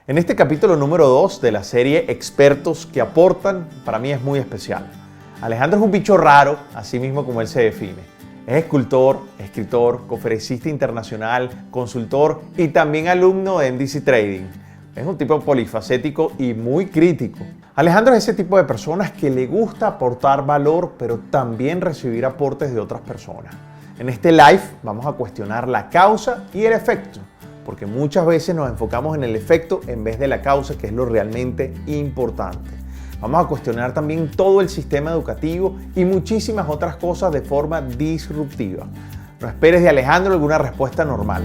En este capítulo número 2 de la serie Expertos que aportan, para mí es muy especial. Alejandro es un bicho raro, así mismo como él se define. Es escultor, escritor, conferencista internacional, consultor y también alumno de NDC Trading. Es un tipo polifacético y muy crítico. Alejandro es ese tipo de personas que le gusta aportar valor, pero también recibir aportes de otras personas. En este live vamos a cuestionar la causa y el efecto, porque muchas veces nos enfocamos en el efecto en vez de la causa, que es lo realmente importante. Vamos a cuestionar también todo el sistema educativo y muchísimas otras cosas de forma disruptiva. No esperes de Alejandro alguna respuesta normal.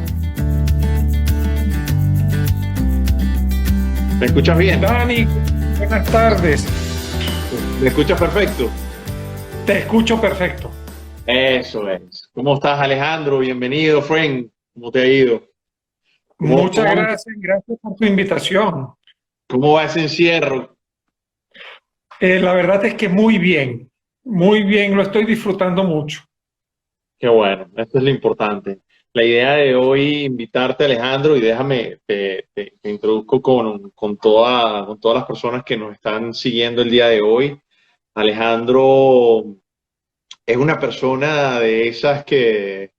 ¿Me escuchas bien? Dani, buenas tardes. ¿Me escuchas perfecto? Te escucho perfecto. Eso es. ¿Cómo estás, Alejandro? Bienvenido, friend. ¿Cómo te ha ido? Muchas gracias por tu invitación. ¿Cómo va ese encierro? La verdad es que muy bien, lo estoy disfrutando mucho. Qué bueno, esto es lo importante. La idea de hoy, invitarte, Alejandro, y déjame, te introduzco con todas las personas que nos están siguiendo el día de hoy. Alejandro es una persona de esas de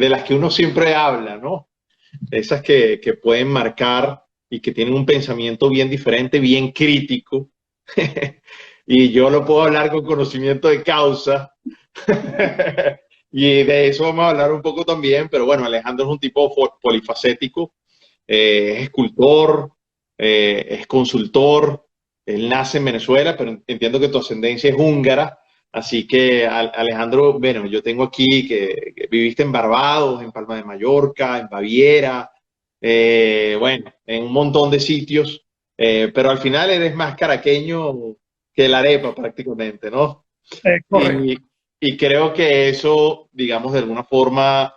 las que uno siempre habla, ¿no? De esas que pueden marcar y que tienen un pensamiento bien diferente, bien crítico. Y yo lo puedo hablar con conocimiento de causa. Y de eso vamos a hablar un poco también, pero bueno, Alejandro es un tipo polifacético, es escultor, es consultor, él nace en Venezuela, pero entiendo que tu ascendencia es húngara, así que Alejandro, bueno, yo tengo aquí que viviste en Barbados, en Palma de Mallorca, en Baviera, bueno, en un montón de sitios, pero al final eres más caraqueño que la arepa prácticamente, ¿no? Correcto. Y creo que eso, digamos, de alguna forma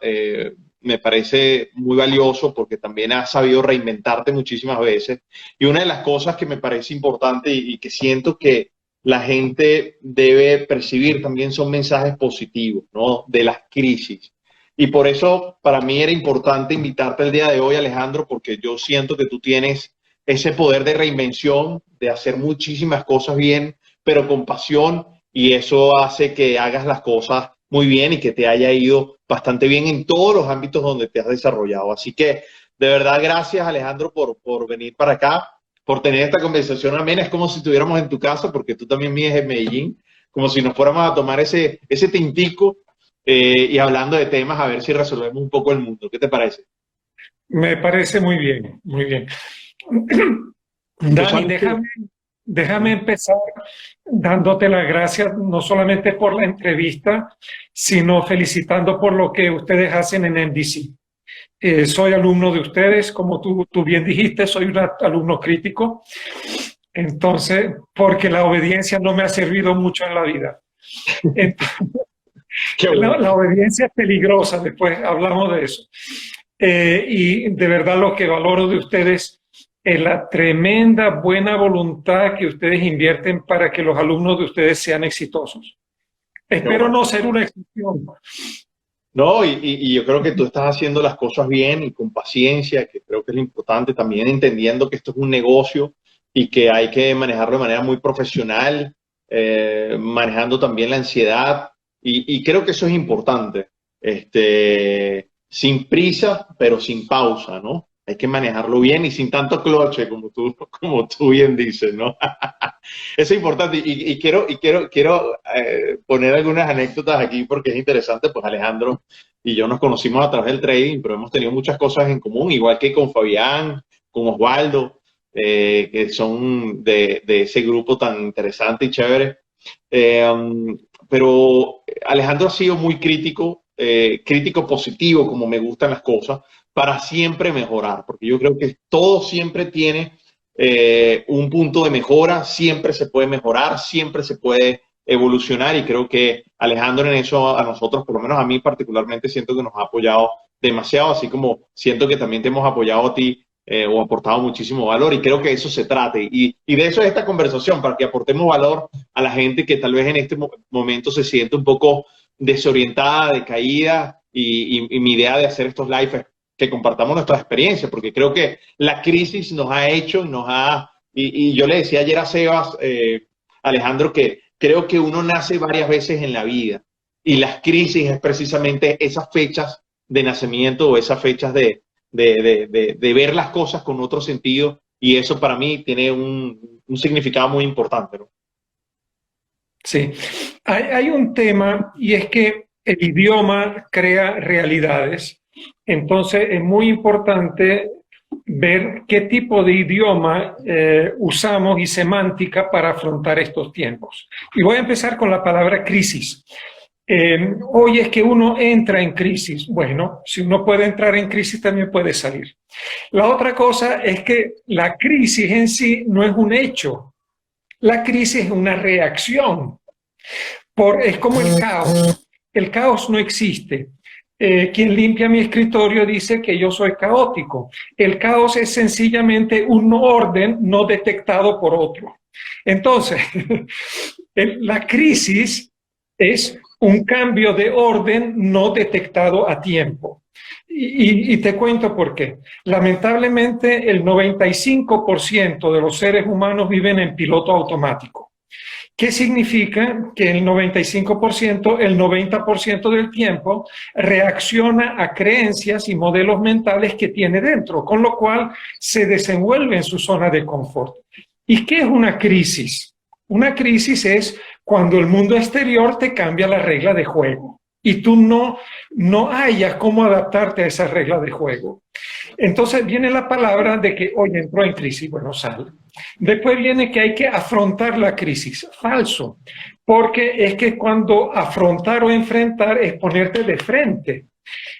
me parece muy valioso porque también has sabido reinventarte muchísimas veces. Y una de las cosas que me parece importante y que siento que la gente debe percibir también son mensajes positivos, ¿no? De las crisis. Y por eso para mí era importante invitarte el día de hoy, Alejandro, porque yo siento que tú tienes ese poder de reinvención, de hacer muchísimas cosas bien, pero con pasión, y eso hace que hagas las cosas muy bien y que te haya ido bastante bien en todos los ámbitos donde te has desarrollado. Así que de verdad, gracias, Alejandro, por venir para acá, por tener esta conversación amena. Es como si estuviéramos en tu casa, porque tú también vives en Medellín, como si nos fuéramos a tomar ese tintico y hablando de temas, a ver si resolvemos un poco el mundo. ¿Qué te parece? Me parece muy bien, muy bien. Dani, déjame empezar dándote las gracias no solamente por la entrevista, sino felicitando por lo que ustedes hacen en NDC. Soy alumno de ustedes, como tú bien dijiste, soy un alumno crítico. Entonces, porque la obediencia no me ha servido mucho en la vida. Entonces, Bueno. la obediencia es peligrosa, después hablamos de eso. Y de verdad lo que valoro de ustedes es la tremenda buena voluntad que ustedes invierten para que los alumnos de ustedes sean exitosos. Espero no ser una excepción. No, y yo creo que tú estás haciendo las cosas bien y con paciencia, que creo que es lo importante, también entendiendo que esto es un negocio y que hay que manejarlo de manera muy profesional, manejando también la ansiedad, y creo que eso es importante, sin prisa, pero sin pausa, ¿no? Hay que manejarlo bien y sin tanto cloche, como tú bien dices, ¿no? Eso es importante y quiero poner algunas anécdotas aquí porque es interesante. Pues Alejandro y yo nos conocimos a través del trading, pero hemos tenido muchas cosas en común, igual que con Fabián, con Osvaldo, que son de ese grupo tan interesante y chévere. Pero Alejandro ha sido muy crítico, crítico positivo, como me gustan las cosas, para siempre mejorar, porque yo creo que todo siempre tiene un punto de mejora, siempre se puede mejorar, siempre se puede evolucionar, y creo que Alejandro en eso a nosotros, por lo menos a mí particularmente, siento que nos ha apoyado demasiado, así como siento que también te hemos apoyado a ti o aportado muchísimo valor, y creo que eso se trate, y de eso es esta conversación, para que aportemos valor a la gente que tal vez en este momento se siente un poco desorientada, decaída, y mi idea de hacer estos live es que compartamos nuestra experiencia, porque creo que la crisis nos ha hecho, y yo le decía ayer a Sebas, Alejandro, que creo que uno nace varias veces en la vida y las crisis es precisamente esas fechas de nacimiento o esas fechas de ver las cosas con otro sentido, y eso para mí tiene un significado muy importante, ¿no? Sí, hay un tema y es que el idioma crea realidades. Entonces es muy importante ver qué tipo de idioma usamos y semántica para afrontar estos tiempos. Y voy a empezar con la palabra crisis. Hoy es que uno entra en crisis. Bueno, si uno puede entrar en crisis, también puede salir. La otra cosa es que la crisis en sí no es un hecho. La crisis es una reacción. Es como el caos. El caos no existe. Quien limpia mi escritorio dice que yo soy caótico. El caos es sencillamente un orden no detectado por otro. Entonces, la crisis es un cambio de orden no detectado a tiempo. Y te cuento por qué. Lamentablemente, el 95% de los seres humanos viven en piloto automático. ¿Qué significa? Que el 95%, el 90% del tiempo reacciona a creencias y modelos mentales que tiene dentro, con lo cual se desenvuelve en su zona de confort. ¿Y qué es una crisis? Una crisis es cuando el mundo exterior te cambia la regla de juego y tú no hayas cómo adaptarte a esa regla de juego. Entonces viene la palabra de que hoy entró en crisis, bueno, sale. Después viene que hay que afrontar la crisis. Falso, porque es que cuando afrontar o enfrentar es ponerte de frente.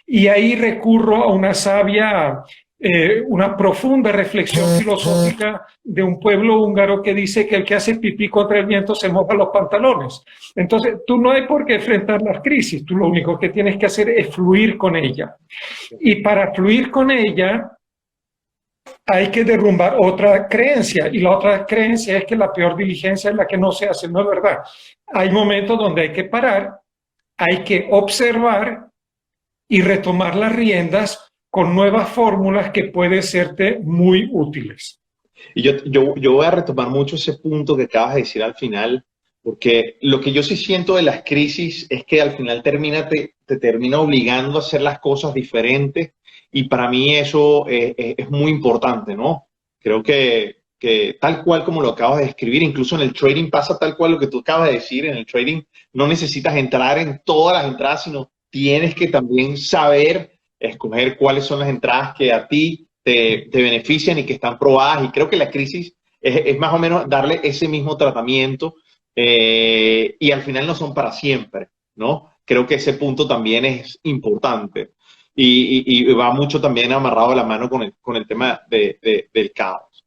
Y ahí recurro a una sabia, una profunda reflexión filosófica de un pueblo húngaro que dice que el que hace pipí contra el viento se moja los pantalones. Entonces, tú no hay por qué enfrentar las crisis, tú lo único que tienes que hacer es fluir con ella. Y para fluir con ella, hay que derrumbar otra creencia, y la otra creencia es que la peor diligencia es la que no se hace. No es verdad. Hay momentos donde hay que parar, hay que observar y retomar las riendas con nuevas fórmulas que pueden serte muy útiles. Y yo voy a retomar mucho ese punto que acabas de decir al final, porque lo que yo sí siento de las crisis es que al final te termina obligando a hacer las cosas diferentes, y para mí eso es muy importante, ¿no? Creo que tal cual como lo acabas de describir, incluso en el trading pasa tal cual lo que tú acabas de decir. En el trading no necesitas entrar en todas las entradas, sino tienes que también saber escoger cuáles son las entradas que a ti te benefician y que están probadas. Y creo que la crisis es más o menos darle ese mismo tratamiento, y al final no son para siempre, ¿no? Creo que ese punto también es importante, y va mucho también amarrado de la mano con el tema del caos.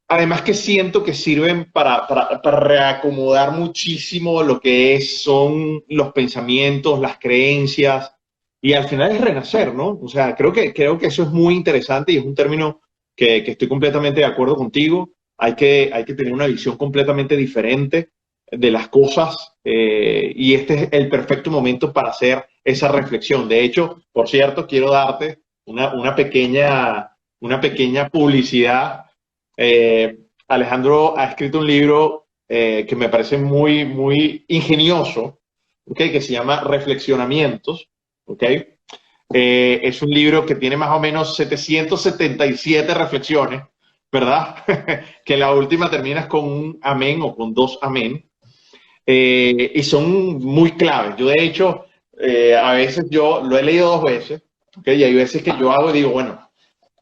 Además que siento que sirven para reacomodar muchísimo lo que son los pensamientos, las creencias, y al final es renacer, ¿no? O sea, creo que eso es muy interesante y es un término que estoy completamente de acuerdo contigo. Hay que tener una visión completamente diferente de las cosas, y este es el perfecto momento para hacer esa reflexión. De hecho, por cierto, quiero darte una pequeña publicidad. Alejandro ha escrito un libro que me parece muy, muy ingenioso, ¿okay? Que se llama Reflexionamientos. ¿Okay? Es un libro que tiene más o menos 777 reflexiones, ¿verdad? Que la última terminas con un amén o con dos amén. Y son muy claves. Yo, de hecho, a veces yo lo he leído dos veces, ¿okay? Y hay veces que yo hago y digo, bueno,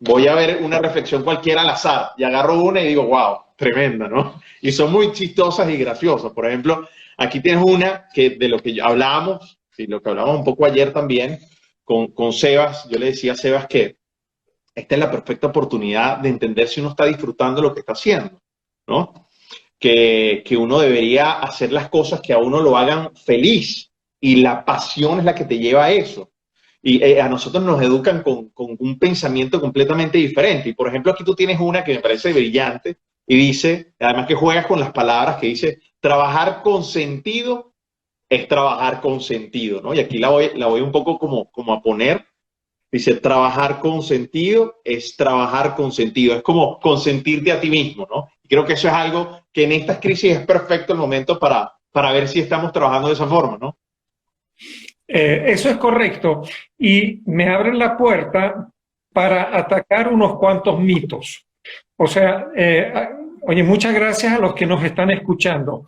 voy a ver una reflexión cualquiera al azar, y agarro una y digo, wow, tremenda, ¿no? Y son muy chistosas y graciosas. Por ejemplo, aquí tienes una que de lo que hablábamos, y lo que hablábamos un poco ayer también con Sebas. Yo le decía a Sebas que esta es la perfecta oportunidad de entender si uno está disfrutando lo que está haciendo, ¿no? Que uno debería hacer las cosas que a uno lo hagan feliz, y la pasión es la que te lleva a eso. Y a nosotros nos educan con un pensamiento completamente diferente. Y por ejemplo, aquí tú tienes una que me parece brillante y dice, además que juegas con las palabras, que dice, trabajar con sentido es trabajar con sentido, ¿no? Y aquí la voy un poco como a poner. Dice, trabajar con sentido es trabajar con sentido. Es como consentirte a ti mismo, ¿no? Y creo que eso es algo que en estas crisis es perfecto el momento para ver si estamos trabajando de esa forma, ¿no? Eso es correcto. Y me abren la puerta para atacar unos cuantos mitos. O sea, oye, muchas gracias a los que nos están escuchando.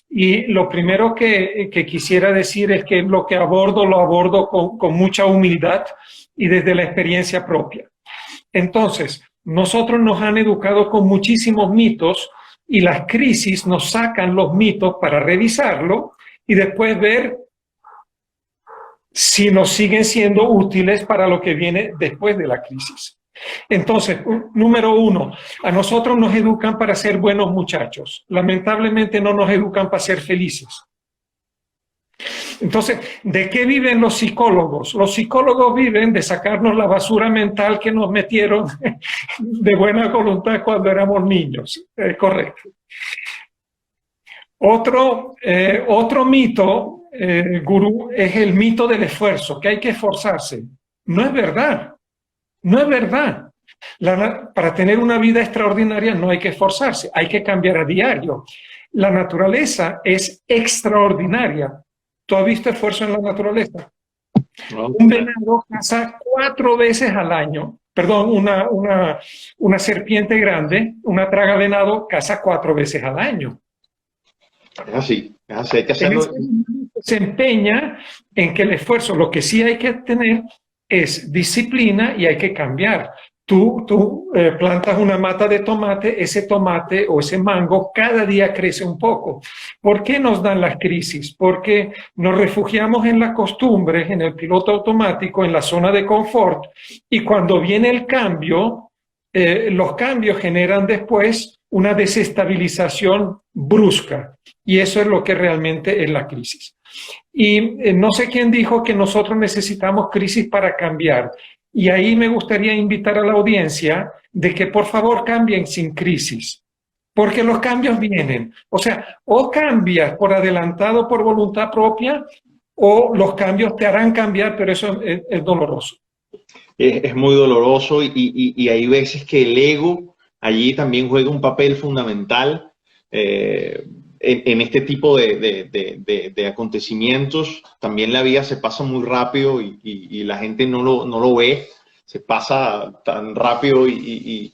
Y lo primero que quisiera decir es que lo que abordo, lo abordo con mucha humildad y desde la experiencia propia. Entonces, nosotros nos han educado con muchísimos mitos y las crisis nos sacan los mitos para revisarlo y después ver si nos siguen siendo útiles para lo que viene después de la crisis. Entonces, número uno, a nosotros nos educan para ser buenos muchachos. Lamentablemente no nos educan para ser felices. Entonces, ¿de qué viven los psicólogos? Los psicólogos viven de sacarnos la basura mental que nos metieron de buena voluntad cuando éramos niños. Correcto. Otro mito, gurú, es el mito del esfuerzo, que hay que esforzarse. No es verdad. No es verdad. Para tener una vida extraordinaria no hay que esforzarse, hay que cambiar a diario. La naturaleza es extraordinaria. ¿Tú has visto esfuerzo en la naturaleza? No. Un venado caza 4 veces al año. Perdón, una serpiente grande, una traga venado, caza 4 veces al año. Es así, hay que hacerlo. Se empeña en que el esfuerzo, lo que sí hay que tener es disciplina y hay que cambiar. Tú plantas una mata de tomate, ese tomate o ese mango cada día crece un poco. ¿Por qué nos dan las crisis? Porque nos refugiamos en las costumbres, en el piloto automático, en la zona de confort, y cuando viene el cambio, los cambios generan después una desestabilización brusca, y eso es lo que realmente es la crisis. Y no sé quién dijo que nosotros necesitamos crisis para cambiar. Y ahí me gustaría invitar a la audiencia de que por favor cambien sin crisis, porque los cambios vienen. O sea, o cambias por adelantado, por voluntad propia, o los cambios te harán cambiar, pero eso es doloroso. Es muy doloroso y hay veces que el ego allí también juega un papel fundamental. En este tipo de acontecimientos. También la vida se pasa muy rápido y la gente no lo ve, se pasa tan rápido y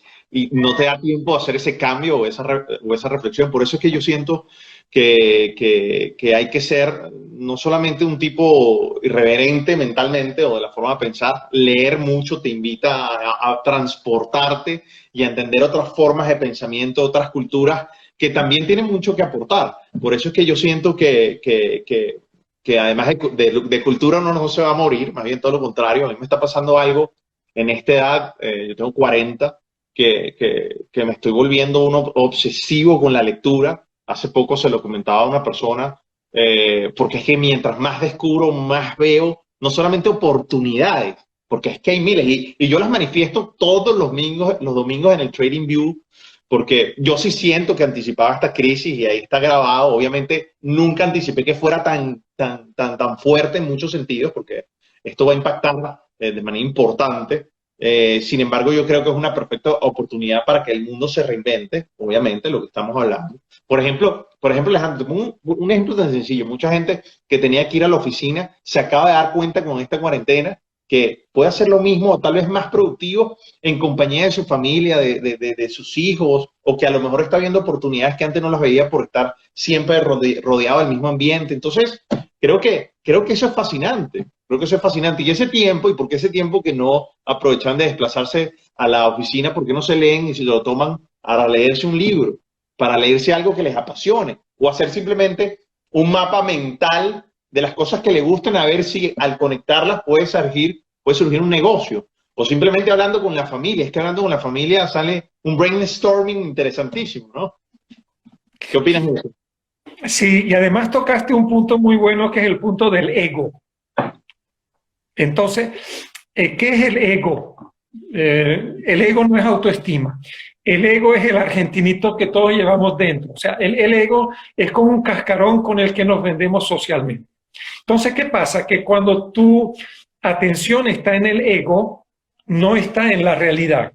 no te da tiempo a hacer ese cambio o esa reflexión. Por eso es que yo siento que hay que ser no solamente un tipo irreverente mentalmente o de la forma de pensar, leer mucho te invita a transportarte y a entender otras formas de pensamiento, otras culturas que también tienen mucho que aportar. Por eso es que yo siento que además de cultura uno no se va a morir, más bien todo lo contrario. A mí me está pasando algo en esta edad, yo tengo 40, que me estoy volviendo uno obsesivo con la lectura. Hace poco se lo comentaba a una persona, porque es que mientras más descubro, más veo, no solamente oportunidades, porque es que hay miles, y yo las manifiesto todos los domingos en el TradingView, porque yo sí siento que anticipaba esta crisis y ahí está grabado. Obviamente nunca anticipé que fuera tan fuerte en muchos sentidos, porque esto va a impactar de manera importante. Sin embargo, yo creo que es una perfecta oportunidad para que el mundo se reinvente, obviamente, lo que estamos hablando. Por ejemplo, Alejandro, un ejemplo tan sencillo. Mucha gente que tenía que ir a la oficina se acaba de dar cuenta con esta cuarentena que puede hacer lo mismo o tal vez más productivo en compañía de su familia, de sus hijos, o que a lo mejor está viendo oportunidades que antes no las veía por estar siempre rodeado del mismo ambiente. Entonces, creo que eso es fascinante. Creo que eso es fascinante. Y ese tiempo, ¿y por qué ese tiempo que no aprovechan de desplazarse a la oficina? ¿Por qué no se leen y se lo toman para leerse un libro, para leerse algo que les apasione? O hacer simplemente un mapa mental de las cosas que le gustan, a ver si al conectarlas puede surgir un negocio. O simplemente hablando con la familia. Es que hablando con la familia sale un brainstorming interesantísimo, ¿no? ¿Qué opinas de eso? Sí, y además tocaste un punto muy bueno, que es el punto del ego. Entonces, ¿qué es el ego? El ego no es autoestima. El ego es el argentinito que todos llevamos dentro. O sea, el ego es como un cascarón con el que nos vendemos socialmente. Entonces, ¿qué pasa? Que cuando tú atención está en el ego, no está en la realidad.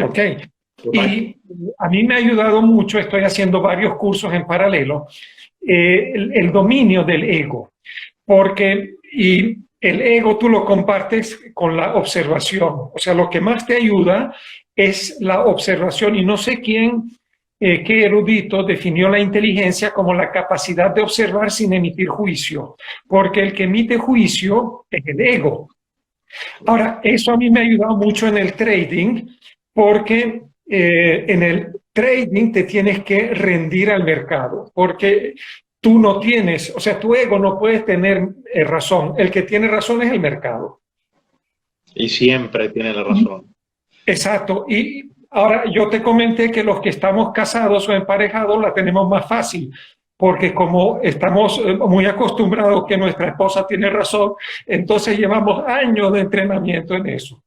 ¿Ok? Y a mí me ha ayudado mucho, estoy haciendo varios cursos en paralelo, el dominio del ego, porque el ego tú lo compartes con la observación, o sea, lo que más te ayuda es la observación, y no sé quién, qué erudito definió la inteligencia como la capacidad de observar sin emitir juicio, porque el que emite juicio es el ego. Ahora, eso a mí me ha ayudado mucho en el trading, porque en el trading te tienes que rendir al mercado, porque tú no tienes, o sea, tu ego no puede tener razón. El que tiene razón es el mercado. Y siempre tiene la razón. Exacto. Y ahora yo te comenté que los que estamos casados o emparejados la tenemos más fácil, porque como estamos muy acostumbrados que nuestra esposa tiene razón, entonces llevamos años de entrenamiento en eso.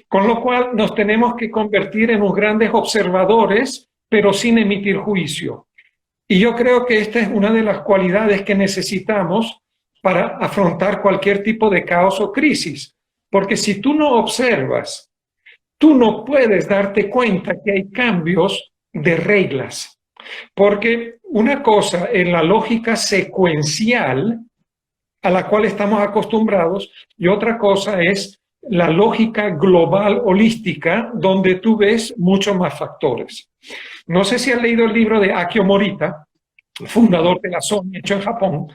Con lo cual nos tenemos que convertir en unos grandes observadores, pero sin emitir juicio. Y yo creo que esta es una de las cualidades que necesitamos para afrontar cualquier tipo de caos o crisis. Porque si tú no observas, tú no puedes darte cuenta que hay cambios de reglas. Porque una cosa en la lógica secuencial a la cual estamos acostumbrados y otra cosa es la lógica global holística, donde tú ves muchos más factores. No sé si has leído el libro de Akio Morita, fundador de la Sony, hecho en Japón.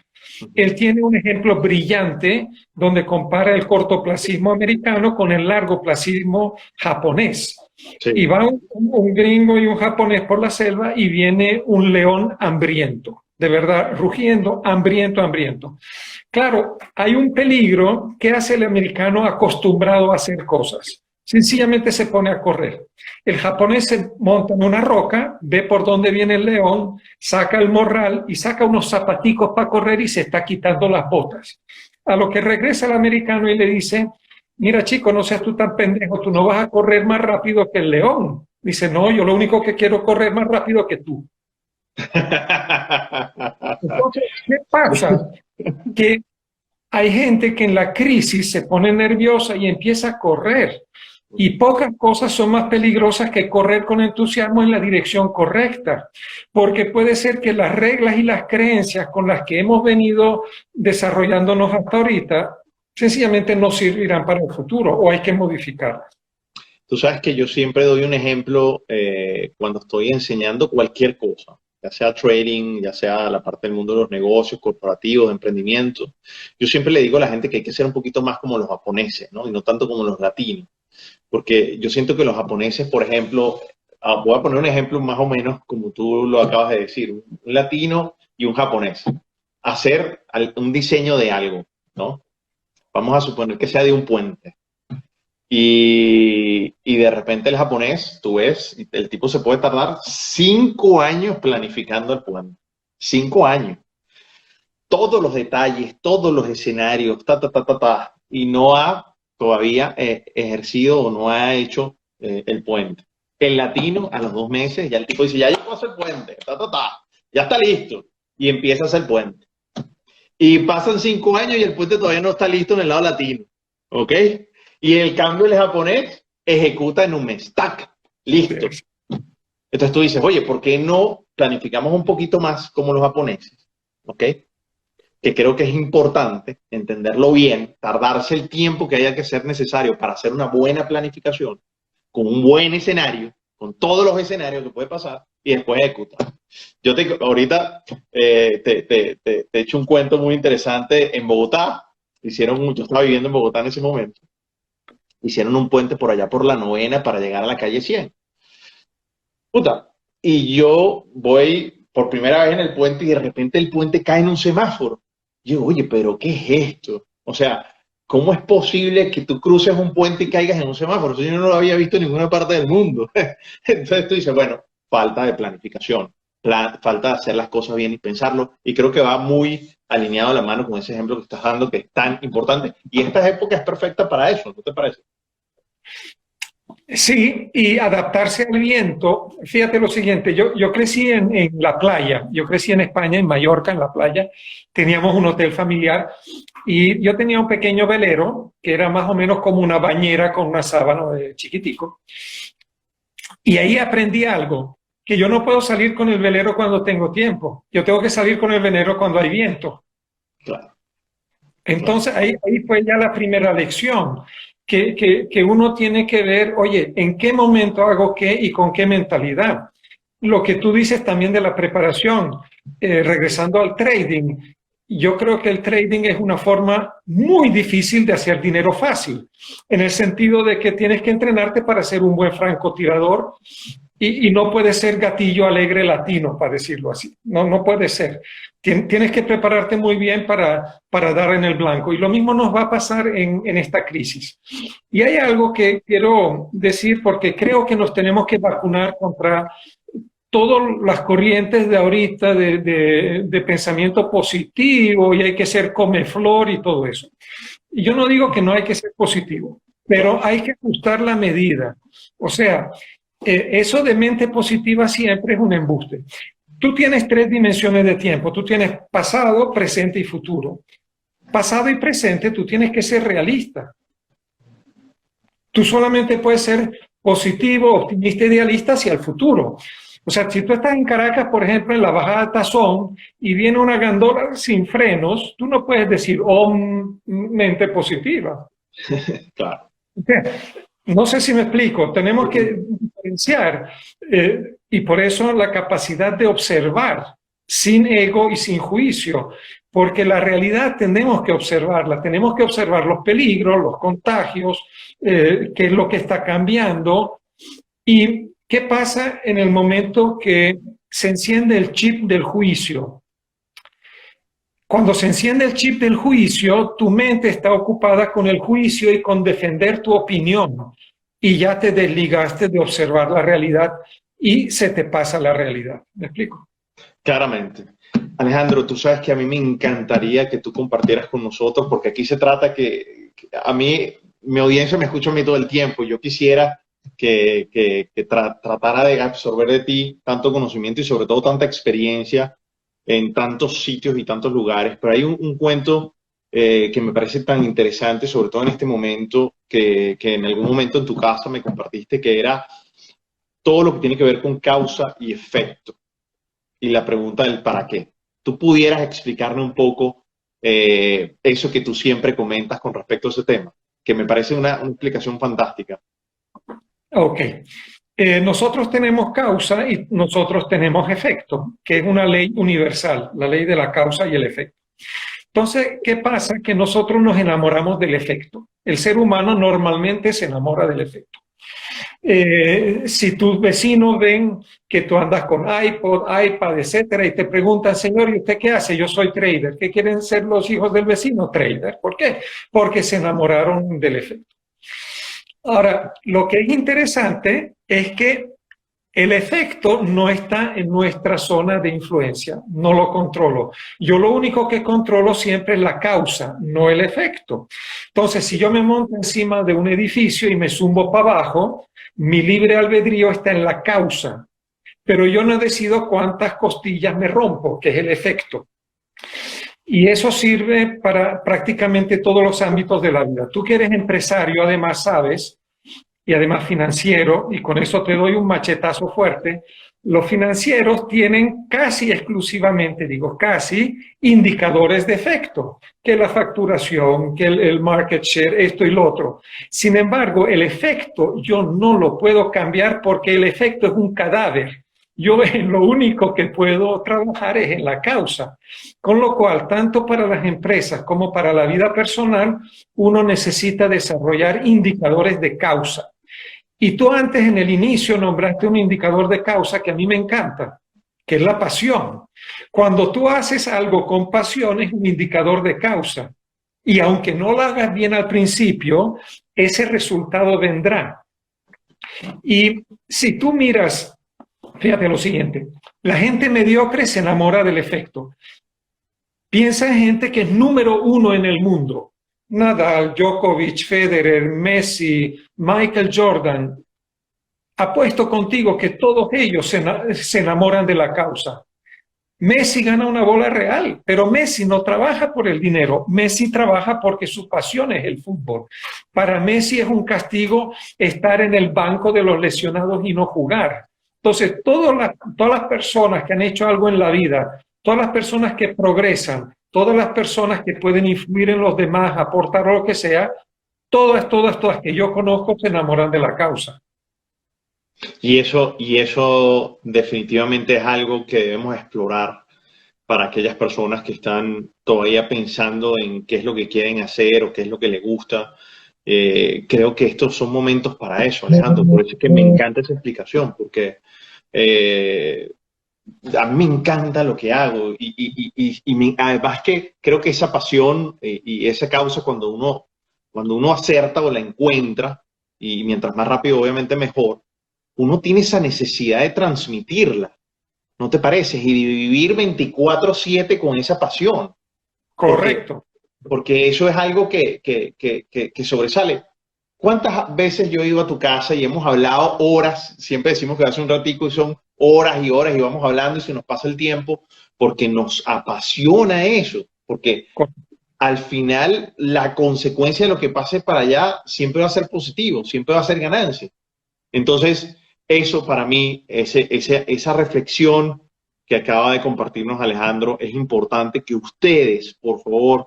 Él tiene un ejemplo brillante donde compara el cortoplacismo americano con el largoplacismo japonés. Sí. Y va un gringo y un japonés por la selva y viene un león hambriento, de verdad, rugiendo, hambriento, hambriento. Claro, hay un peligro que hace el americano acostumbrado a hacer cosas. Sencillamente se pone a correr. El japonés se monta en una roca, ve por dónde viene el león, saca el morral y saca unos zapaticos para correr y se está quitando las botas. A lo que regresa el americano y le dice, mira chico, no seas tú tan pendejo, tú no vas a correr más rápido que el león. Dice, no, yo lo único que quiero es correr más rápido que tú. Entonces, ¿qué pasa? Que hay gente que en la crisis se pone nerviosa y empieza a correr. Y pocas cosas son más peligrosas que correr con entusiasmo en la dirección correcta, porque puede ser que las reglas y las creencias con las que hemos venido desarrollándonos hasta ahorita sencillamente no servirán para el futuro o hay que modificarlas. Tú sabes que yo siempre doy un ejemplo cuando estoy enseñando cualquier cosa, ya sea trading, ya sea la parte del mundo de los negocios, corporativos, de emprendimiento. Yo siempre le digo a la gente que hay que ser un poquito más como los japoneses, ¿no? Y no tanto como los latinos. Porque yo siento que los japoneses, por ejemplo, voy a poner un ejemplo más o menos como tú lo acabas de decir, un latino y un japonés, hacer un diseño de algo, ¿no? Vamos a suponer que sea de un puente. Y de repente el japonés, tú ves, el tipo se puede tardar 5 años planificando el puente. 5 años. Todos los detalles, todos los escenarios, y no ha todavía ejercido o no ha hecho el puente. El latino, a los 2 meses, ya el tipo dice, ya llegó a hacer el puente, ya está listo, y empieza a hacer el puente. Y pasan 5 años y el puente todavía no está listo en el lado latino, ¿ok? Y el cambio el japonés ejecuta en 1 mes, ¡tac! Listo. Entonces tú dices, oye, ¿por qué no planificamos un poquito más como los japoneses? ¿Ok? Que creo que es importante entenderlo bien, tardarse el tiempo que haya que ser necesario para hacer una buena planificación, con un buen escenario, con todos los escenarios que puede pasar, y después ejecutar. Yo ahorita te echo un cuento muy interesante. En Bogotá, yo estaba viviendo en Bogotá en ese momento, hicieron un puente por allá por la 9ª para llegar a la calle 100. Y yo voy por primera vez en el puente y de repente el puente cae en un semáforo. Yo, oye, pero ¿qué es esto? O sea, ¿cómo es posible que tú cruces un puente y caigas en un semáforo? Eso yo no lo había visto en ninguna parte del mundo. Entonces tú dices, bueno, falta de planificación, falta de hacer las cosas bien y pensarlo. Y creo que va muy alineado a la mano con ese ejemplo que estás dando, que es tan importante. Y esta época es perfecta para eso, ¿no te parece? Sí, y adaptarse al viento. Fíjate lo siguiente, yo crecí en la playa, yo crecí en España, en Mallorca, en la playa. Teníamos un hotel familiar y yo tenía un pequeño velero que era más o menos como una bañera con una sábana chiquitico. Y ahí aprendí algo, que yo no puedo salir con el velero cuando tengo tiempo, yo tengo que salir con el velero cuando hay viento. Claro, claro. Entonces ahí fue ya la primera lección, que uno tiene que ver, oye, ¿en qué momento hago qué y con qué mentalidad? Lo que tú dices también de la preparación, regresando al trading, yo creo que el trading es una forma muy difícil de hacer dinero fácil, en el sentido de que tienes que entrenarte para ser un buen francotirador y no puede ser gatillo alegre latino, para decirlo así. No puede ser. Tienes que prepararte muy bien para dar en el blanco. Y lo mismo nos va a pasar en esta crisis. Y hay algo que quiero decir, porque creo que nos tenemos que vacunar contra todas las corrientes de ahorita de pensamiento positivo y hay que ser comeflor y todo eso. Y yo no digo que no hay que ser positivo, pero hay que ajustar la medida. O sea, eso de mente positiva siempre es un embuste. Tú tienes 3 dimensiones de tiempo. Tú tienes pasado, presente y futuro. Pasado y presente, tú tienes que ser realista. Tú solamente puedes ser positivo, optimista, idealista hacia el futuro. O sea, si tú estás en Caracas, por ejemplo, en la bajada de Tazón y viene una gandola sin frenos, tú no puedes decir, oh, mente positiva. Claro. No sé si me explico, tenemos que diferenciar y por eso la capacidad de observar sin ego y sin juicio, porque la realidad tenemos que observar los peligros, los contagios, qué es lo que está cambiando y qué pasa en el momento que se enciende el chip del juicio. Cuando se enciende el chip del juicio, tu mente está ocupada con el juicio y con defender tu opinión y ya te desligaste de observar la realidad y se te pasa la realidad. ¿Me explico? Claramente. Alejandro, tú sabes que a mí me encantaría que tú compartieras con nosotros, porque aquí se trata que a mí, mi audiencia me escucha a mí todo el tiempo. Yo quisiera que tratara de absorber de ti tanto conocimiento y sobre todo tanta experiencia en tantos sitios y tantos lugares. Pero hay un cuento que me parece tan interesante, sobre todo en este momento, que en algún momento en tu casa me compartiste, que era todo lo que tiene que ver con causa y efecto. Y la pregunta del para qué. ¿Tú pudieras explicarme un poco eso que tú siempre comentas con respecto a ese tema? Que me parece una explicación fantástica. Ok. Nosotros tenemos causa y nosotros tenemos efecto, que es una ley universal, la ley de la causa y el efecto. Entonces, ¿qué pasa? Que nosotros nos enamoramos del efecto. El ser humano normalmente se enamora del efecto. Si tus vecinos ven que tú andas con iPod, iPad, etcétera, y te preguntan, señor, ¿y usted qué hace? Yo soy trader. ¿Qué quieren ser los hijos del vecino? Trader. ¿Por qué? Porque se enamoraron del efecto. Ahora, lo que es interesante es que el efecto no está en nuestra zona de influencia, no lo controlo. Yo lo único que controlo siempre es la causa, no el efecto. Entonces, si yo me monto encima de un edificio y me zumbo para abajo, mi libre albedrío está en la causa, pero yo no decido cuántas costillas me rompo, que es el efecto. Y eso sirve para prácticamente todos los ámbitos de la vida. Tú que eres empresario, además sabes, y además financiero, y con eso te doy un machetazo fuerte, los financieros tienen casi exclusivamente, digo casi, indicadores de efecto, que la facturación, que el market share, esto y lo otro. Sin embargo, el efecto yo no lo puedo cambiar porque el efecto es un cadáver. Yo lo único que puedo trabajar es en la causa. Con lo cual, tanto para las empresas como para la vida personal, uno necesita desarrollar indicadores de causa. Y tú antes en el inicio nombraste un indicador de causa que a mí me encanta, que es la pasión. Cuando tú haces algo con pasión es un indicador de causa. Y aunque no lo hagas bien al principio, ese resultado vendrá. Y si tú miras, fíjate lo siguiente, la gente mediocre se enamora del efecto. Piensa en gente que es número 1 en el mundo. Nadal, Djokovic, Federer, Messi, Michael Jordan. Apuesto contigo que todos ellos se enamoran de la causa. Messi gana una bola real, pero Messi no trabaja por el dinero. Messi trabaja porque su pasión es el fútbol. Para Messi es un castigo estar en el banco de los lesionados y no jugar. Entonces, todas las personas que han hecho algo en la vida, todas las personas que progresan, todas las personas que pueden influir en los demás, aportar lo que sea, todas que yo conozco se enamoran de la causa. Y eso definitivamente es algo que debemos explorar para aquellas personas que están todavía pensando en qué es lo que quieren hacer o qué es lo que les gusta. Creo que estos son momentos para eso, Alejandro. Por eso es que me encanta esa explicación, porque a mí me encanta lo que hago y además que creo que esa pasión y esa causa cuando uno acerta o la encuentra, y mientras más rápido obviamente mejor, uno tiene esa necesidad de transmitirla, ¿no te parece? Y de vivir 24/7 con esa pasión. Correcto. Porque eso es algo que sobresale. ¿Cuántas veces yo he ido a tu casa y hemos hablado horas? Siempre decimos que hace un ratico y son horas y horas y vamos hablando y se nos pasa el tiempo porque nos apasiona eso. Porque al final la consecuencia de lo que pase para allá siempre va a ser positivo, siempre va a ser ganancia. Entonces, eso para mí, esa reflexión que acaba de compartirnos Alejandro, es importante que ustedes, por favor,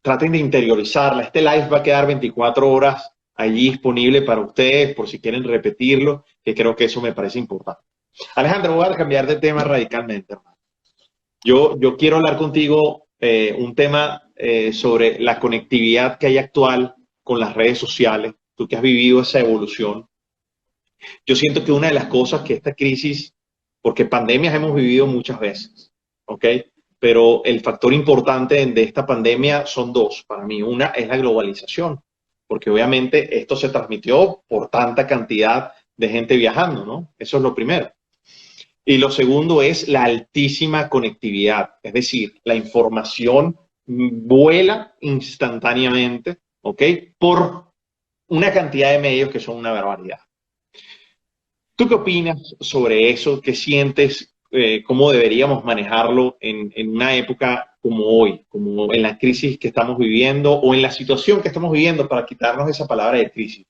traten de interiorizarla. Este live va a quedar 24 horas allí disponible para ustedes, por si quieren repetirlo, que creo que eso me parece importante. Alejandro, voy a cambiar de tema radicalmente, hermano. Yo quiero hablar contigo un tema sobre la conectividad que hay actual con las redes sociales. Tú que has vivido esa evolución. Yo siento que una de las cosas que esta crisis, porque pandemias hemos vivido muchas veces, ¿ok? Pero el factor importante de esta pandemia son dos para mí. Una es la globalización, porque obviamente esto se transmitió por tanta cantidad de gente viajando, ¿no? Eso es lo primero. Y lo segundo es la altísima conectividad, es decir, la información vuela instantáneamente, ¿ok? Por una cantidad de medios que son una barbaridad. ¿Tú qué opinas sobre eso? ¿Qué sientes? ¿Cómo deberíamos manejarlo en una época como hoy, como en la crisis que estamos viviendo o en la situación que estamos viviendo, para quitarnos esa palabra de crisis?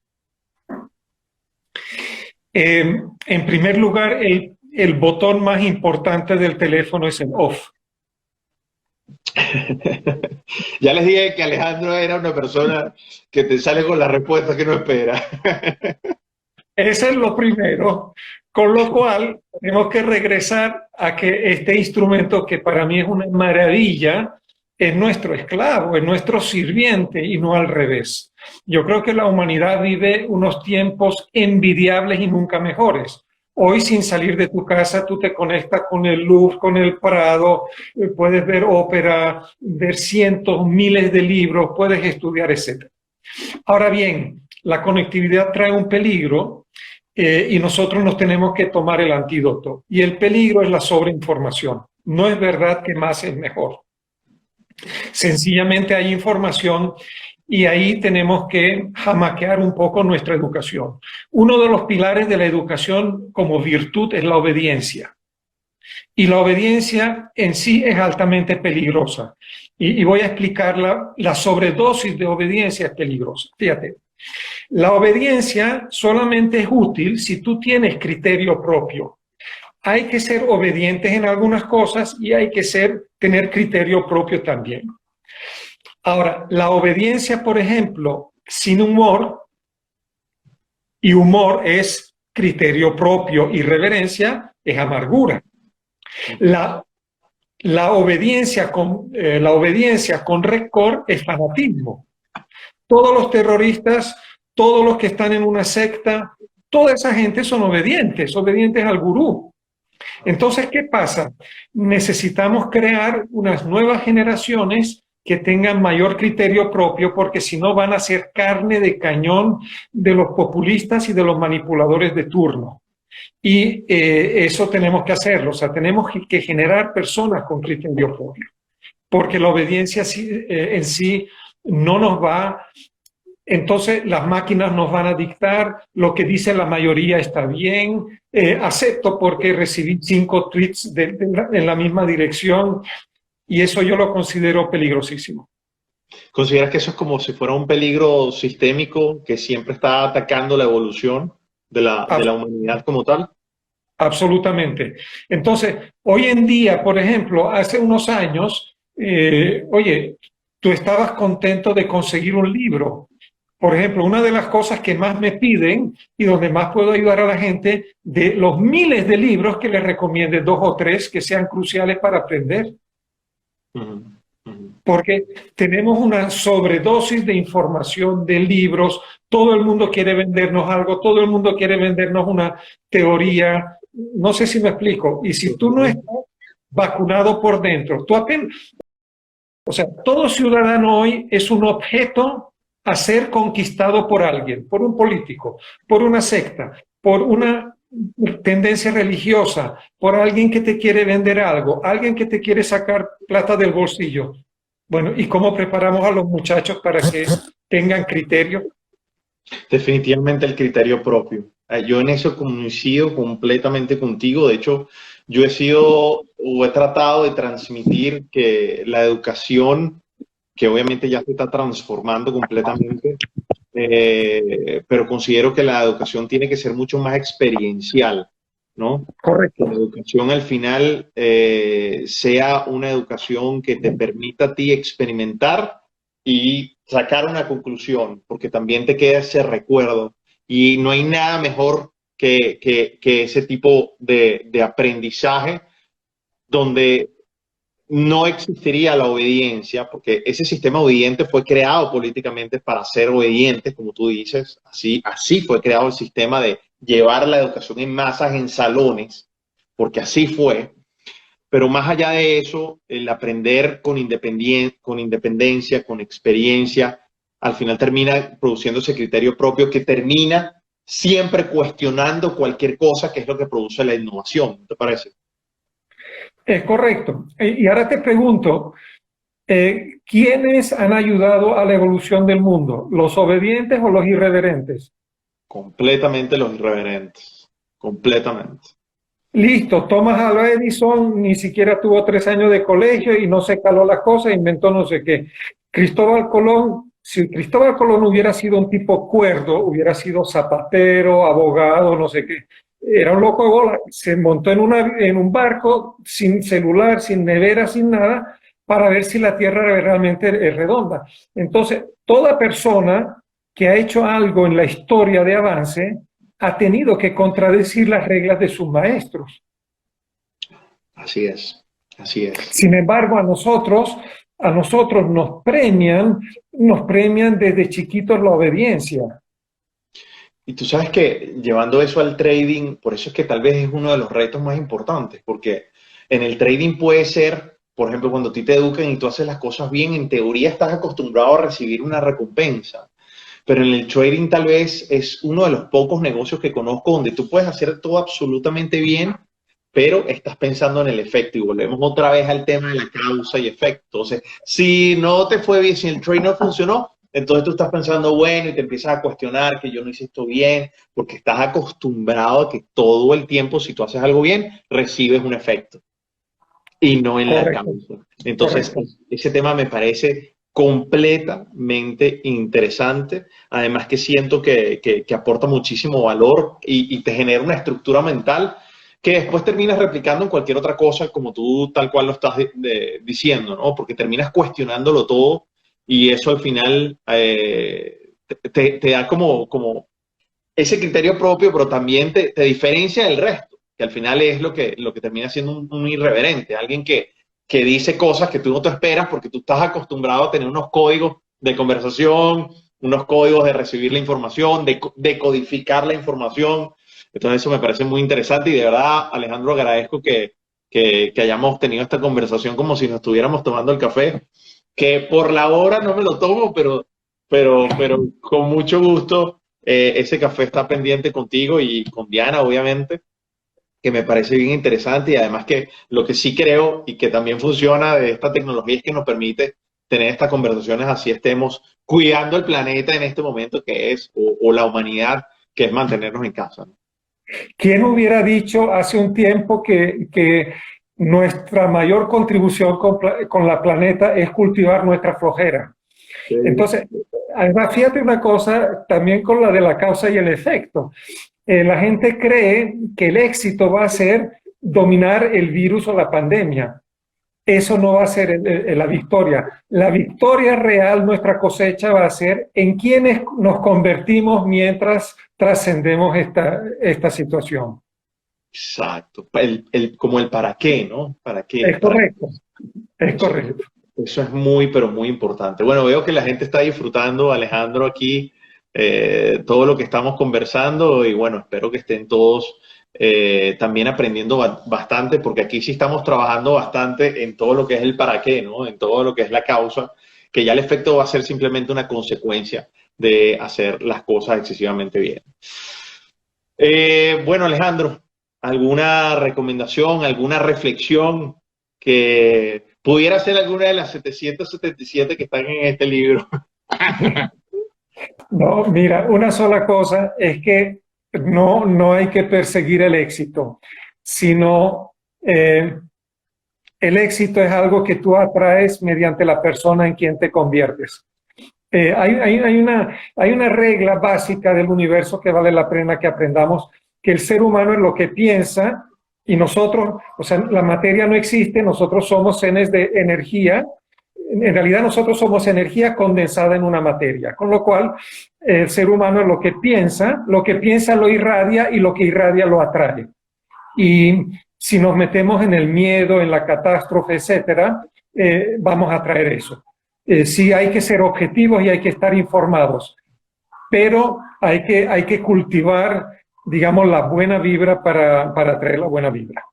En primer lugar, el botón más importante del teléfono es el off. Ya les dije que Alejandro era una persona que te sale con la respuesta que no espera. Ese es lo primero, con lo cual tenemos que regresar a que este instrumento, que para mí es una maravilla, es nuestro esclavo, es nuestro sirviente y no al revés. Yo creo que la humanidad vive unos tiempos envidiables y nunca mejores. Hoy, sin salir de tu casa, tú te conectas con el Louvre, con el Prado, puedes ver ópera, ver cientos, miles de libros, puedes estudiar, etc. Ahora bien, la conectividad trae un peligro y nosotros nos tenemos que tomar el antídoto. Y el peligro es la sobreinformación. No es verdad que más es mejor. Sencillamente hay información y ahí tenemos que jamaquear un poco nuestra educación. Uno de los pilares de la educación como virtud es la obediencia. Y la obediencia en sí es altamente peligrosa. Y voy a explicar la sobredosis de obediencia es peligrosa. Fíjate, la obediencia solamente es útil si tú tienes criterio propio. Hay que ser obedientes en algunas cosas y hay que tener criterio propio también. Ahora, la obediencia, por ejemplo, sin humor, y humor es criterio propio y reverencia, es amargura. La obediencia con rencor es fanatismo. Todos los terroristas, todos los que están en una secta, toda esa gente son obedientes al gurú. Entonces, ¿qué pasa? Necesitamos crear unas nuevas generaciones que tengan mayor criterio propio, porque si no van a ser carne de cañón de los populistas y de los manipuladores de turno. Y eso tenemos que hacerlo, o sea, tenemos que generar personas con criterio propio, porque la obediencia en sí no nos va entonces las máquinas nos van a dictar, lo que dice la mayoría está bien, acepto porque recibí 5 tweets en la misma dirección, y eso yo lo considero peligrosísimo. ¿Consideras que eso es como si fuera un peligro sistémico que siempre está atacando la evolución de la humanidad como tal? Absolutamente. Entonces, hoy en día, por ejemplo, hace unos años, oye, tú estabas contento de conseguir un libro. Por ejemplo, una de las cosas que más me piden y donde más puedo ayudar a la gente, de los miles de libros que les recomiende 2 o 3 que sean cruciales para aprender. Ujú, ujú. Porque tenemos una sobredosis de información, de libros, todo el mundo quiere vendernos algo, todo el mundo quiere vendernos una teoría, no sé si me explico, y si tú no estás vacunado por dentro, tú apenas, o sea, todo ciudadano hoy es un objeto a ser conquistado por alguien, por un político, por una secta, por una tendencia religiosa, por alguien que te quiere vender algo, alguien que te quiere sacar plata del bolsillo. Bueno, ¿y cómo preparamos a los muchachos para que tengan criterio? Definitivamente el criterio propio. Yo en eso coincido completamente contigo. De hecho, yo he sido o he tratado de transmitir que la educación, que obviamente ya se está transformando completamente, pero considero que la educación tiene que ser mucho más experiencial, ¿no? Que Correcto. la educación al final sea una educación que te permita a ti experimentar y sacar una conclusión, porque también te queda ese recuerdo. Y no hay nada mejor que ese tipo de aprendizaje donde no existiría la obediencia, porque ese sistema obediente fue creado políticamente para ser obedientes, como tú dices. Así fue creado el sistema de llevar la educación en masas, en salones, porque así fue. Pero más allá de eso, el aprender con independencia, con experiencia, al final termina produciendo ese criterio propio que termina siempre cuestionando cualquier cosa, que es lo que produce la innovación, ¿no te parece? Es correcto. Y ahora te pregunto, ¿quiénes han ayudado a la evolución del mundo? ¿Los obedientes o los irreverentes? Completamente los irreverentes, completamente. Listo, Thomas Alva Edison ni siquiera tuvo 3 años de colegio y no se caló la cosa, inventó no sé qué. Cristóbal Colón, si Cristóbal Colón hubiera sido un tipo cuerdo, hubiera sido zapatero, abogado, no sé qué. Era un loco de bola, se montó en un barco sin celular, sin nevera, sin nada, para ver si la Tierra realmente es redonda. Entonces, toda persona que ha hecho algo en la historia de avance ha tenido que contradecir las reglas de sus maestros. Así es, así es. Sin embargo, a nosotros nos premian desde chiquitos la obediencia. Y tú sabes que llevando eso al trading, por eso es que tal vez es uno de los retos más importantes, porque en el trading puede ser, por ejemplo, cuando a ti te educan y tú haces las cosas bien, en teoría estás acostumbrado a recibir una recompensa. Pero en el trading tal vez es uno de los pocos negocios que conozco donde tú puedes hacer todo absolutamente bien, pero estás pensando en el efecto. Y volvemos otra vez al tema de la causa y efecto. Entonces, si no te fue bien, si el trade no funcionó, entonces tú estás pensando, bueno, y te empiezas a cuestionar que yo no hice esto bien, porque estás acostumbrado a que todo el tiempo, si tú haces algo bien, recibes un efecto y no en la Correcto, causa. Entonces, correcto. ese tema me parece completamente interesante, además que siento que aporta muchísimo valor y te genera una estructura mental que después terminas replicando en cualquier otra cosa, como tú tal cual lo estás diciendo, ¿no? Porque terminas cuestionándolo todo y eso al final te da como ese criterio propio, pero también te diferencia del resto, que al final es lo que termina siendo un irreverente, alguien que dice cosas que tú no te esperas porque tú estás acostumbrado a tener unos códigos de conversación, unos códigos de recibir la información, de codificar la información. Entonces eso me parece muy interesante y de verdad, Alejandro, agradezco que hayamos tenido esta conversación como si nos estuviéramos tomando el café, que por la hora no me lo tomo, pero con mucho gusto ese café está pendiente contigo y con Diana, obviamente, que me parece bien interesante y además que lo que sí creo y que también funciona de esta tecnología es que nos permite tener estas conversaciones, así estemos cuidando el planeta en este momento que es, o la humanidad, que es mantenernos en casa, ¿no? ¿Quién hubiera dicho hace un tiempo que nuestra mayor contribución con la planeta es cultivar nuestra flojera? Sí. Entonces, además, fíjate una cosa, también con la de la causa y el efecto. La gente cree que el éxito va a ser dominar el virus o la pandemia. Eso no va a ser la victoria. La victoria real, nuestra cosecha, va a ser en quienes nos convertimos mientras trascendemos esta situación. Exacto. Como el para qué, ¿no? ¿Para qué? Es correcto. Es correcto. Eso es muy, pero muy importante. Bueno, veo que la gente está disfrutando, Alejandro, aquí todo lo que estamos conversando y bueno, espero que estén todos también aprendiendo bastante, porque aquí sí estamos trabajando bastante en todo lo que es el para qué, ¿no? En todo lo que es la causa, que ya el efecto va a ser simplemente una consecuencia de hacer las cosas excesivamente bien. Bueno, Alejandro, ¿alguna recomendación, alguna reflexión que pudiera ser alguna de las 777 que están en este libro? No, mira, una sola cosa es que no hay que perseguir el éxito, sino el éxito es algo que tú atraes mediante la persona en quien te conviertes. Hay una regla básica del universo que vale la pena que aprendamos, que el ser humano es lo que piensa y nosotros, o sea, la materia no existe, nosotros somos seres de energía. En realidad nosotros somos energía condensada en una materia, con lo cual el ser humano es lo que piensa lo irradia y lo que irradia lo atrae. Y si nos metemos en el miedo, en la catástrofe, etcétera, vamos a atraer eso. Sí hay que ser objetivos y hay que estar informados, pero hay que cultivar, digamos, la buena vibra para atraer la buena vibra.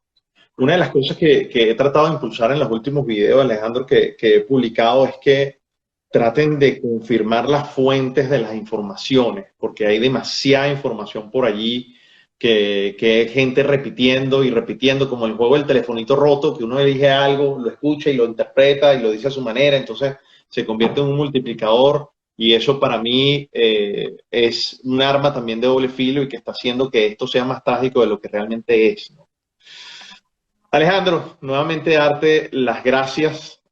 Una de las cosas que he tratado de impulsar en los últimos videos, Alejandro, que he publicado es que traten de confirmar las fuentes de las informaciones, porque hay demasiada información por allí que es gente repitiendo y repitiendo, como el juego del telefonito roto, que uno elige algo, lo escucha y lo interpreta y lo dice a su manera, entonces se convierte en un multiplicador y eso para mí es un arma también de doble filo y que está haciendo que esto sea más trágico de lo que realmente es, ¿no? Alejandro, nuevamente darte las gracias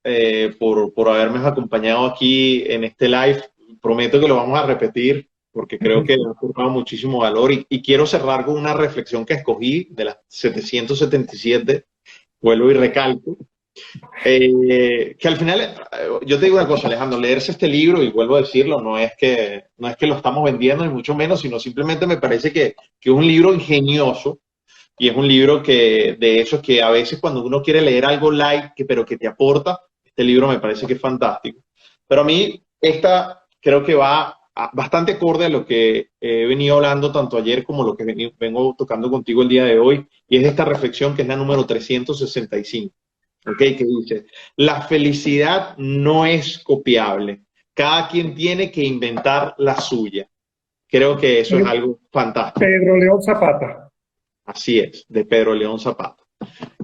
por haberme acompañado aquí en este live. Prometo que lo vamos a repetir porque creo que ha aportado muchísimo valor y quiero cerrar con una reflexión que escogí de las 777, vuelvo y recalco, que al final, yo te digo una cosa, Alejandro, leerse este libro, y vuelvo a decirlo, no es que lo estamos vendiendo ni mucho menos, sino simplemente me parece que es un libro ingenioso. Y es un libro de esos que a veces cuando uno quiere leer algo light, pero que te aporta, este libro me parece que es fantástico. Pero a mí, esta creo que va bastante acorde a lo que he venido hablando tanto ayer como lo que vengo tocando contigo el día de hoy, y es esta reflexión que es la número 365, ¿ok? Que dice, la felicidad no es copiable, cada quien tiene que inventar la suya. Creo que eso es algo fantástico. Pedro León Zapata. Así es, de Pedro León Zapata,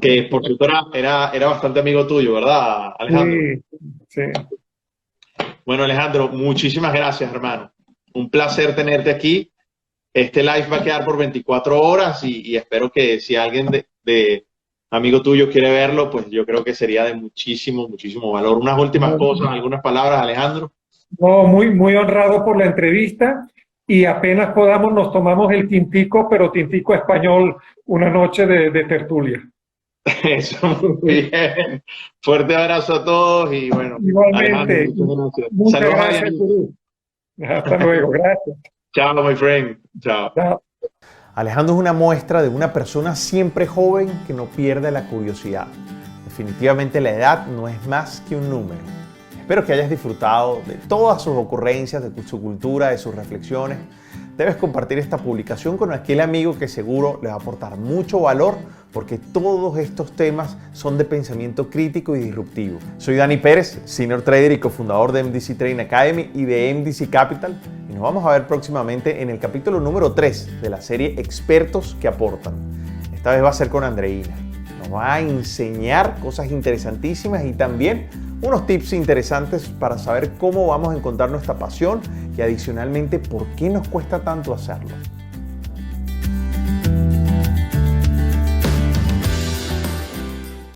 que por cierto era bastante amigo tuyo, ¿verdad, Alejandro? Sí. Bueno, Alejandro, muchísimas gracias, hermano. Un placer tenerte aquí. Este live va a quedar por 24 horas y espero que si alguien de amigo tuyo quiere verlo, pues yo creo que sería de muchísimo, muchísimo valor. Unas últimas cosas, algunas palabras, Alejandro. No, muy honrado por la entrevista. Y apenas podamos nos tomamos el tintico, pero tintico español, una noche de tertulia. Eso, muy bien. Fuerte abrazo a todos y bueno. Igualmente. Muchas gracias. Hasta luego, gracias. Chao, my friend. Chao. Chao. Alejandro es una muestra de una persona siempre joven que no pierde la curiosidad. Definitivamente la edad no es más que un número. Espero que hayas disfrutado de todas sus ocurrencias, de su cultura, de sus reflexiones. Debes compartir esta publicación con aquel amigo que seguro le va a aportar mucho valor, porque todos estos temas son de pensamiento crítico y disruptivo. Soy Dani Pérez, Senior Trader y cofundador de MDC Trading Academy y de MDC Capital, y nos vamos a ver próximamente en el capítulo número 3 de la serie Expertos que Aportan. Esta vez va a ser con Andreina. Nos va a enseñar cosas interesantísimas y también unos tips interesantes para saber cómo vamos a encontrar nuestra pasión y adicionalmente por qué nos cuesta tanto hacerlo.